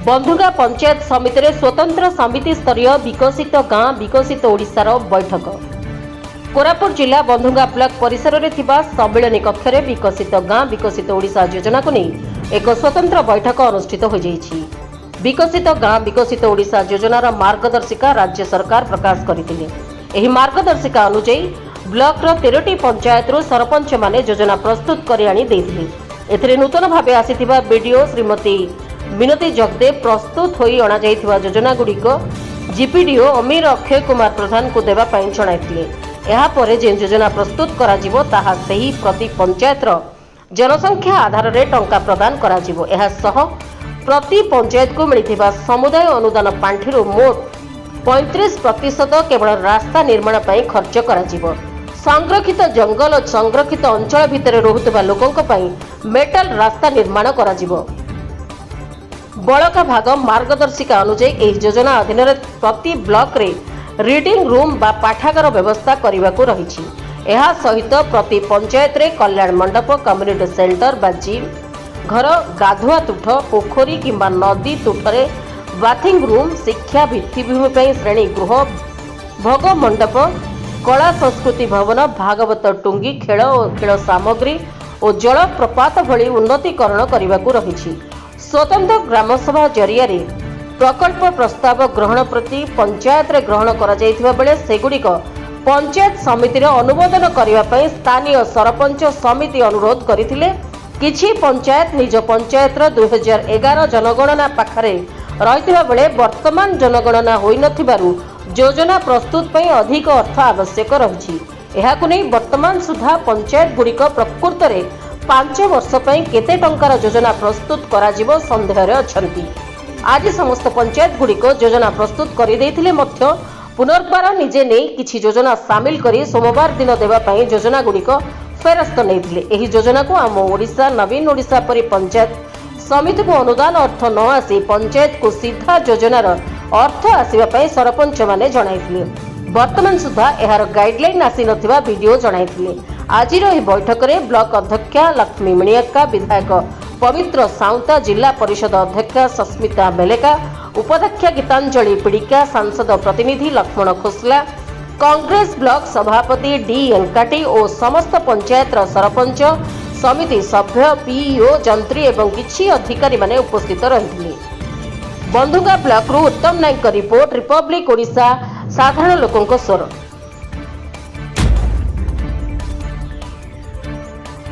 बंधुगा पंचायत समिति रे स्वतंत्र समिति स्तरीय विकसित गाँ विकसित ओडिशार बैठक। कोरापुट जिला बंधुगा ब्लॉक परिसर रे थिबा सम्मेलन कक्ष रे विकसित गाँ विकसित ओडिशा योजना को नहीं एक स्वतंत्र बैठक अनुष्ठित हो जाइछि। विकसित गाँ विकसित ओडिशा योजनार मार्गदर्शिका राज्य सरकार प्रकाश करथिले। एही मार्गदर्शिका अनुसार ब्लॉक रो 13टी पंचायत रो सरपंच माने योजना प्रस्तुत करि आनी देथिले। एथिरे नूतन भाबे आसीथिबा वीडियो श्रीमती मिनती जगदेव प्रस्तुत होई अणा जाइथिबा योजना गुड़िक जीपीडीओ अमीर अक्षय कुमार प्रधान को देवा पई जणाइथिले। एहा परे जे योजना प्रस्तुत करा जिवो ताहा सेही प्रति पंचायत रो जनसंख्या आधार रे टंका प्रदान करा जिवो। एहा सह प्रति पंचायत को मिलिथिबा समुदाय अनुदान पांठिरो मोट 35% केवल रास्ता निर्माण पई खर्च करा जिवो। संरक्षित जंगल और संरक्षित अंचल भितर रहुतबा लोकंक पई मेटल रास्ता निर्माण करा जिवो। बड़का भाग मार्गदर्शिका अनुसार एही योजना अधीन प्रति ब्लॉक रे रीडिंग रूम बा पाठागार व्यवस्था करने को रही। यह सहित प्रति पंचायत रे कल्याण मंडप कम्युनिटी सेंटर बा जिम घर गाधुआ तुठ पोखरी किंबा नदी तुठरे बाथिंग रूम शिक्षा भित्तिभूमि श्रेणी गृह भोग मंडप कला संस्कृति भवन भागवत टुंगी खेल और खेल सामग्री और जल प्रपात भली उन्नतीकरण करने को रही। स्वतंत्र ग्रामसभा जरिया प्रकल्प प्रस्ताव ग्रहण प्रति पंचायत रे ग्रहण करा जायथिबा बेले सेगुड़िक पंचायत समिति रे अनुमोदन करिवा पई स्थानीय सरपंच समिति अनुरोध करिथिले। किछि पंचायत निज पंचायत रो 2011 जनगणना पाखरे रहिथिबा बेले वर्तमान जनगणना होई नथिबारु योजना प्रस्तुत पई अधिक अर्थ आवश्यक रहिछि। एहाकु नै वर्तमान सुधा पंचायत गुड़िक प्रकृत रे 5 वर्ष पई केते टंकार योजना प्रस्तुत करा जिवो संदेह रे अछंती। आज समस्त पंचायत गुड़िक योजना प्रस्तुत कर पुनर्बार निजे नहीं किछि योजना सामिल करी सोमवार दिन देवा पई योजना गुड़िक फेरस्त नहीं। एही योजना को आम ओडिशा नवीन ओडिशा परि पंचायत समिति को अनुदान अर्थ न आसी पंचायत को सीधा योजनार अर्थ आसीबा पई सरपंच माने जणाइथिले। वर्तमान सुधा एहार गाइडलाइन आसी नथिबा वीडियो जणाइथिले। आज बैठक में ब्लॉक अध्यक्षा लक्ष्मी मिणियक्का विधायक पवित्र साउंता जिला परिषद अध्यक्षा सस्मिता बेलेका उपाध्यक्षा गीतांजलि पिड़िका सांसद प्रतिनिधि लक्ष्मण खोसला कांग्रेस ब्लॉक सभापति डी एंकाटी और समस्त पंचायत सरपंच समिति सभ्य पीईओ जंत्री एवं किछि अधिकारी माने उपस्थित रहिथिले। बंधुगा ब्लॉक रु उत्तम नायक रिपोर्ट रिपब्लिक ओडिशा साधारण लोकंक स्वर।